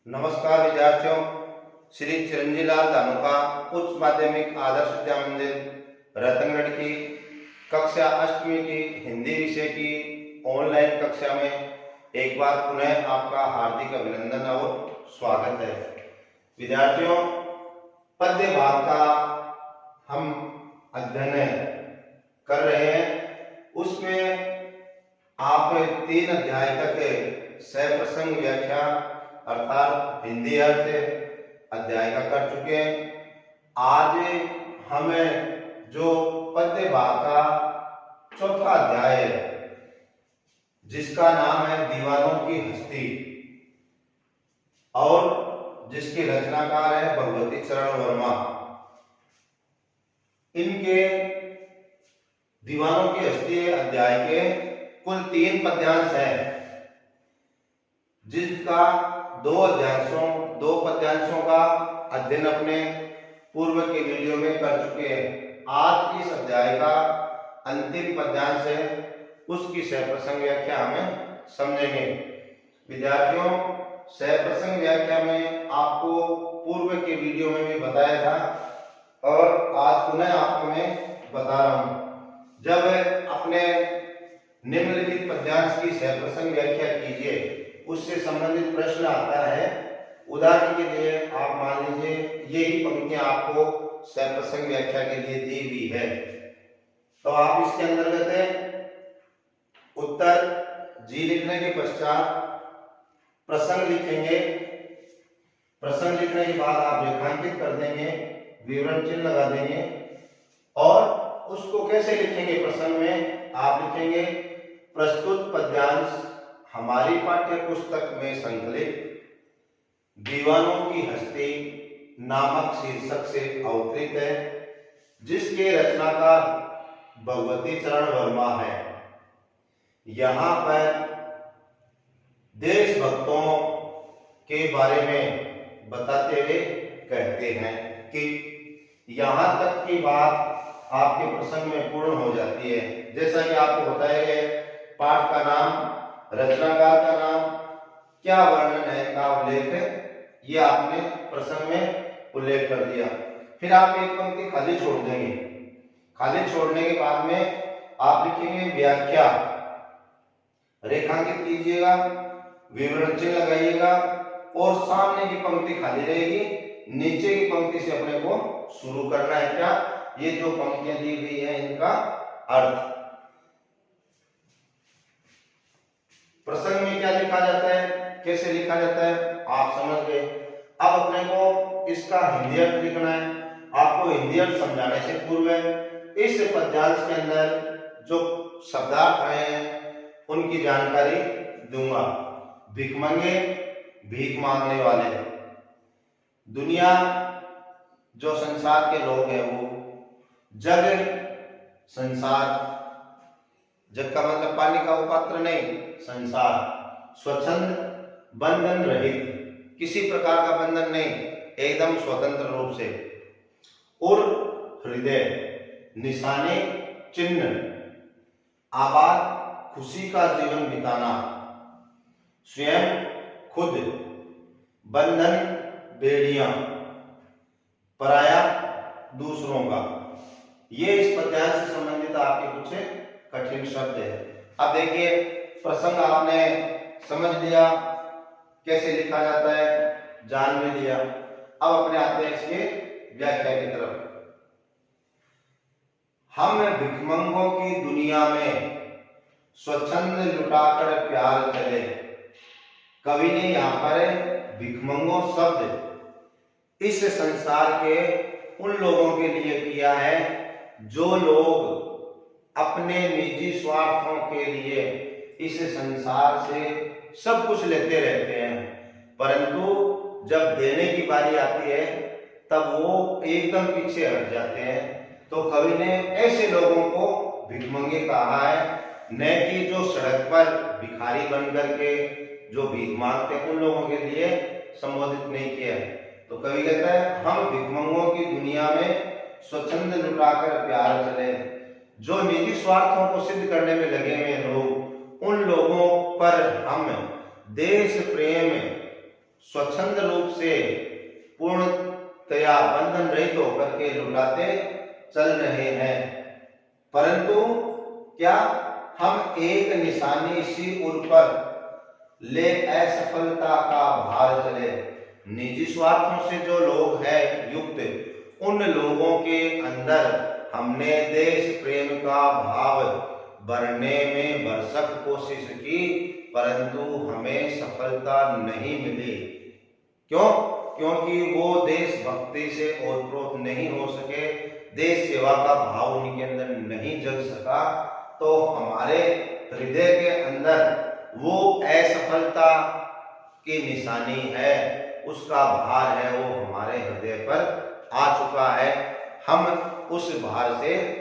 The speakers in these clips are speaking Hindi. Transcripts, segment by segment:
नमस्कार विद्यार्थियों, श्री चिरंजीलाल धानुका उच्च माध्यमिक आदर्श विद्या मंदिर रतनगढ़ की कक्षा अष्टमी की हिंदी विषय की ऑनलाइन कक्षा में एक बार पुनः आपका हार्दिक अभिनंदन और स्वागत है। विद्यार्थियों, पद्य भाग का हम अध्ययन कर रहे हैं। उसमें आप 3 अध्याय तक सप्रसंग व्याख्या अर्थात हिंदी अर्थ अध्याय का कर चुके हैं। आज हमें जो पद्य भाग का चौथा अध्याय है जिसका नाम है दीवानों की हस्ती और जिसके रचनाकार है भगवती चरण वर्मा। इनके दीवानों की हस्ती अध्याय के कुल 3 पद्यांश हैं, जिसका 2 पद्यांशों का अध्ययन अपने पूर्व के वीडियो में कर चुके हैं। आज इस अध्याय का अंतिम पद्यांश है, उसकी सप्रसंग व्याख्या हमें समझेंगे। विद्यार्थियों, सप्रसंग व्याख्या में आपको पूर्व के वीडियो में भी बताया था और आज पुनः आपको मैं बता रहा हूं। जब अपने निम्नलिखित पद्यांश की सप्रसंग व्याख्या कीजिए, उससे संबंधित प्रश्न आता है। उदाहरण के लिए आप मान लीजिए यही पंक्तियां आपको सप्रसंग व्याख्या के लिए दी हुई है, तो आप इसके अंतर्गत उत्तर जी लिखने के पश्चात प्रसंग लिखेंगे। प्रसंग लिखने के बाद आप रेखांकित कर देंगे, विवरण चिन्ह लगा देंगे और उसको कैसे लिखेंगे। प्रसंग में आप लिखेंगे प्रस्तुत पद्यांश हमारी पाठ्य पुस्तक में संकलित दीवानों की हस्ती नामक शीर्षक से अवतरित है, जिसके रचनाकार भगवती चरण वर्मा है। यहाँ पर देशभक्तों के बारे में बताते हुए कहते हैं कि यहाँ तक की बात आपके प्रसंग में पूर्ण हो जाती है। जैसा कि आपको बताया गया, पाठ का नाम, रचनाकार का नाम, क्या वर्णन है का उल्लेख ये आपने प्रसंग में उल्लेख कर दिया। फिर आप एक पंक्ति खाली छोड़ देंगे। खाली छोड़ने के बाद में आप लिखेंगे व्याख्या, रेखांकित कीजिएगा, विवरण चिन्ह लगाइएगा और सामने की पंक्ति खाली रहेगी, नीचे की पंक्ति से अपने को शुरू करना है। क्या ये जो पंक्तियां दी गई है इनका अर्थ। प्रसंग में क्या लिखा जाता है, कैसे लिखा जाता है, आप समझ गए। अब अपने को इसका हिंदी अर्थ लिखना है। आपको हिंदी अर्थ समझाने से पूर्व इस पद्यांश के अंदर जो शब्दार्थ आए हैं उनकी जानकारी दूंगा। भिखमंगे, भीख मांगने वाले। दुनिया जो संसार के लोग हैं वो जग, संसार, जग का मतलब पानी का पात्र नहीं, संसार। स्वच्छंद, बंधन रहित, किसी प्रकार का बंधन नहीं, एकदम स्वतंत्र रूप से। और हृदय, निशाने, चिन्ह, आबाद, खुशी का जीवन बिताना। स्वयं, खुद, बंधन, बेड़ियां, पराया, दूसरों का। ये इस पद्यांश से संबंधित आपके कुछ कठिन शब्द है। अब देखिए, प्रसंग आपने समझ लिया कैसे लिखा जाता है, जान भी लिया। अब अपने आते हैं इसके व्याख्या की तरफ। हम भिखमंगों की दुनिया में स्वच्छंद लुटाकर प्यार चले। कवि ने यहाँ पर भिखमंगों शब्द इस संसार के उन लोगों के लिए किया है जो लोग अपने निजी स्वार्थों के लिए इस संसार से सब कुछ लेते रहते हैं, परंतु जब देने की बारी आती है तब वो एकदम पीछे हट जाते हैं। तो कवि ने ऐसे लोगों को भिखमंगे कहा है, न कि जो सड़क पर भिखारी बनकर के जो भीख मांगते हैं उन लोगों के लिए संबोधित नहीं किया है। तो कवि कहता है हम भिखमंगों की दुनिया में स्वच्छंद लुटाकर प्यार चले। जो निजी स्वार्थों को सिद्ध करने में लगे हुए लोग, उन लोगों पर हम देश प्रेम स्वच्छंद रूप से पूर्णतया बंधन रहित होकर के लुटाते चल रहे हैं। परंतु क्या हम एक निशानी सिर पर ले असफलता का भार चले? निजी स्वार्थों से जो लोग हैं युक्त, उन लोगों के अंदर हमने देश प्रेम का भाव भरने में भरसक कोशिश की, परंतु हमें सफलता नहीं मिली। क्यों? क्योंकि वो देशभक्ति से ओतप्रोत नहीं हो सके, देश सेवा का भाव उनके अंदर नहीं जग सका। तो हमारे हृदय के अंदर वो असफलता की निशानी है, उसका भार है, वो हमारे हृदय पर आ चुका है। हम उस भार से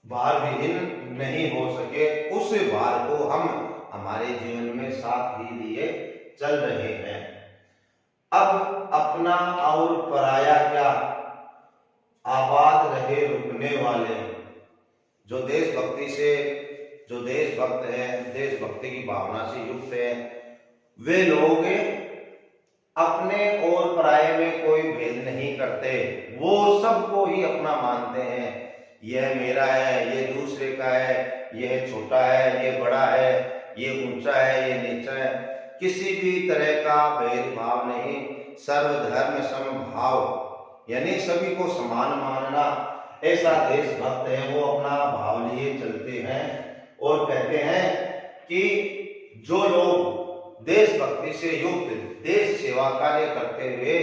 भार विहीन नहीं हो सके, उस भार को हम हमारे जीवन में साथ ही लिए चल रहे हैं। अब अपना और पराया क्या, आबाद रहे रुकने वाले। जो देशभक्ति से, जो देशभक्त है, देशभक्ति की भावना से युक्त है, वे लोग अपने और पराये में कोई भेद नहीं करते। वो सबको ही अपना मानते हैं। यह मेरा है, ये दूसरे का है, यह छोटा है, ये बड़ा है, ये ऊंचा है, ये नीचा है। किसी भी तरह का भेदभाव नहीं, सर्वधर्म समभाव, यानी सभी को समान मानना। ऐसा देशभक्त है, वो अपना भाव लिए चलते हैं और कहते हैं कि जो लोग देशभक्ति से युक्त देश सेवा कार्य करते हुए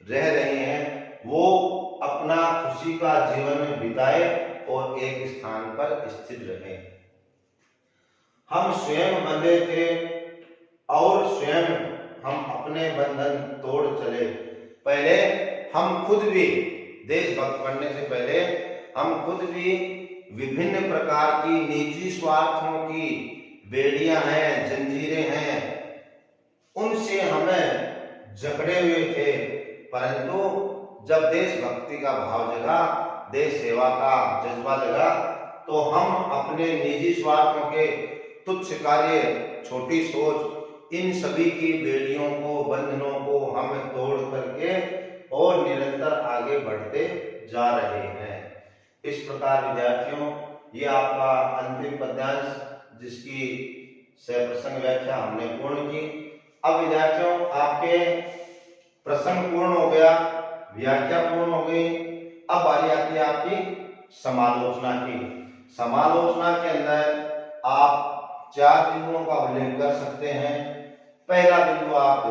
रह रहे हैं, वो अपना खुशी का जीवन बिताए और एक स्थान पर स्थिर रहे। हम स्वयं बंधे थे और स्वयं हम अपने बंधन तोड़ चले। पहले हम खुद भी, देशभक्त बनने से पहले हम खुद भी विभिन्न प्रकार की निजी स्वार्थों की बेड़ियां हैं, जंजीरें हैं, उनसे हमें जकड़े हुए थे। परंतु जब देशभक्ति का भाव जगा, देश सेवा का जज्बा जगा, तो हम अपने निजी स्वार्थों के तुच्छ कार्य, छोटी सोच, इन सभी की बेड़ियों को, बंधनों को हम तोड़ करके और निरंतर आगे बढ़ते जा रहे हैं। इस प्रकार विद्यार्थियों, ये आपका अंतिम पद्यांश, जिसकी सप्रसंग व्याख्या हमने पूर्ण की। अब विद्यार्थियों, आपके प्रसंग पूर्ण हो गया, व्याख्या पूर्ण हो गई। अब बारी आती है आपकी समालोचना की। समालोचना के अंदर आप 4 बिंदुओं का उल्लेख कर सकते हैं। पहला बिंदु आप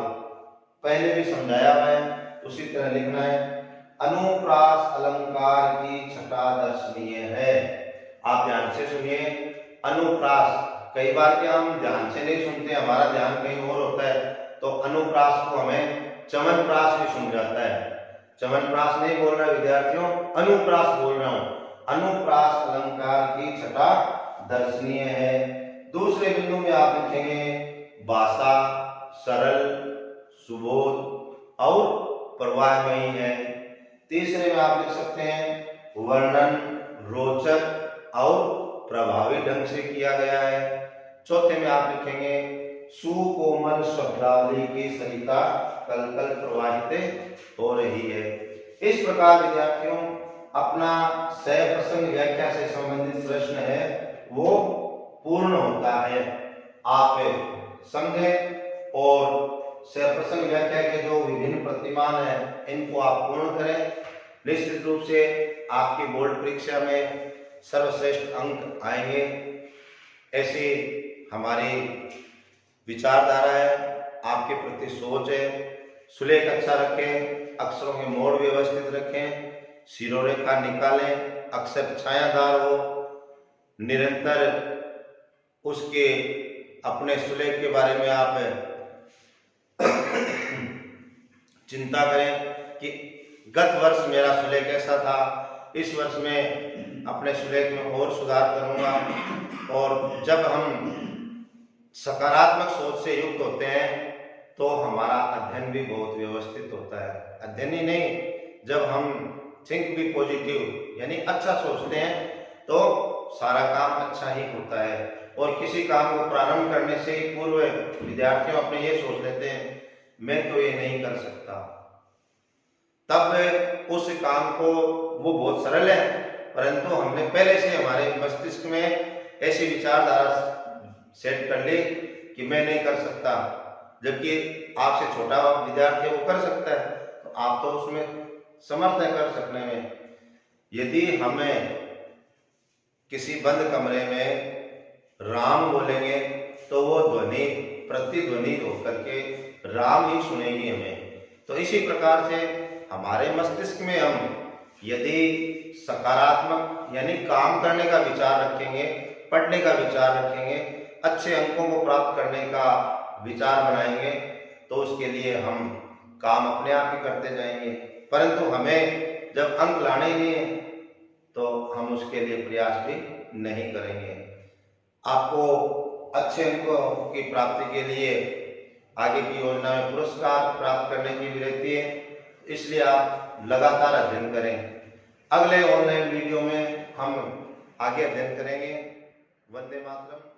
पहले भी समझाया है, उसी तरह लिखना है। अनुप्रास अलंकार की छटा दर्शनीय है। आप ध्यान से सुनिए। अनुप्रास, कई बार क्या हम ध्यान से नहीं सुनते, हमारा ध्यान कहीं और होता है, तो अनुप्रास को हमें चमनप्रास भी सुन जाता है। चमनप्रास नहीं बोल रहा विद्यार्थियों, अनुप्रास बोल रहा हूं। अनुप्रास अलंकार की छटा दर्शनीय है। दूसरे बिंदु में आप लिखेंगे भाषा सरल, सुबोध और प्रवाहमयी है। तीसरे में आप लिख सकते हैं वर्णन रोचक और प्रभावी ढंग से किया गया है। चौथे में आप लिखेंगे सुकोमल शब्दावली की सरिता कल-कल प्रवाहित हो रही है। इस प्रकार विद्यार्थियों, अपना सप्रसंग व्याख्या से संबंधित प्रश्न है वो पूर्ण होता है। आप समझें और सप्रसंग व्याख्या के जो विभिन्न प्रतिमान है, इनको आप पूर्ण करें। निश्चित रूप से आपकी बोर्ड परीक्षा में सर्वश्रेष्ठ अंक आएंगे, ऐसी हमारी विचारधारा है, आपके प्रति सोच है। सुलेख अच्छा रखें, अक्षरों के मोड़ व्यवस्थित रखें, शिरोरेखा निकालें, अक्षर छायादार हो, निरंतर उसके अपने सुलेख के बारे में आप चिंता करें कि गत वर्ष मेरा सुलेख ऐसा था, इस वर्ष में अपने सुलेख में और सुधार करूंगा। और जब हम सकारात्मक सोच से युक्त होते हैं तो हमारा अध्ययन भी बहुत व्यवस्थित होता है। अध्ययन ही नहीं, जब हम थिंक बी पॉजिटिव यानी अच्छा सोचते हैं तो सारा काम अच्छा ही होता है। और किसी काम को प्रारंभ करने से ही पूर्व विद्यार्थियों अपने ये सोच लेते हैं मैं तो ये नहीं कर सकता, तब उस काम को वो बहुत सरल है, परंतु हमने पहले से हमारे मस्तिष्क में ऐसी विचारधारा सेट कर ली कि मैं नहीं कर सकता, जबकि आपसे छोटा विद्यार्थी वो कर सकता है, तो आप तो उसमें समर्थ है कर सकने में। यदि हमें किसी बंद कमरे में राम बोलेंगे तो वो ध्वनि प्रतिध्वनि होकर के राम ही सुनेगी हमें। तो इसी प्रकार से हमारे मस्तिष्क में हम यदि सकारात्मक यानी काम करने का विचार रखेंगे, पढ़ने का विचार रखेंगे, अच्छे अंकों को प्राप्त करने का विचार बनाएंगे, तो उसके लिए हम काम अपने आप ही करते जाएंगे। परंतु हमें जब अंक लाने ही नहीं है तो हम उसके लिए प्रयास भी नहीं करेंगे। आपको अच्छे अंकों की प्राप्ति के लिए आगे की योजना में पुरस्कार प्राप्त करने की भी रहती है, इसलिए आप लगातार अध्ययन करें। अगले ऑनलाइन वीडियो में हम आगे अध्ययन करेंगे। वंदे मातरम।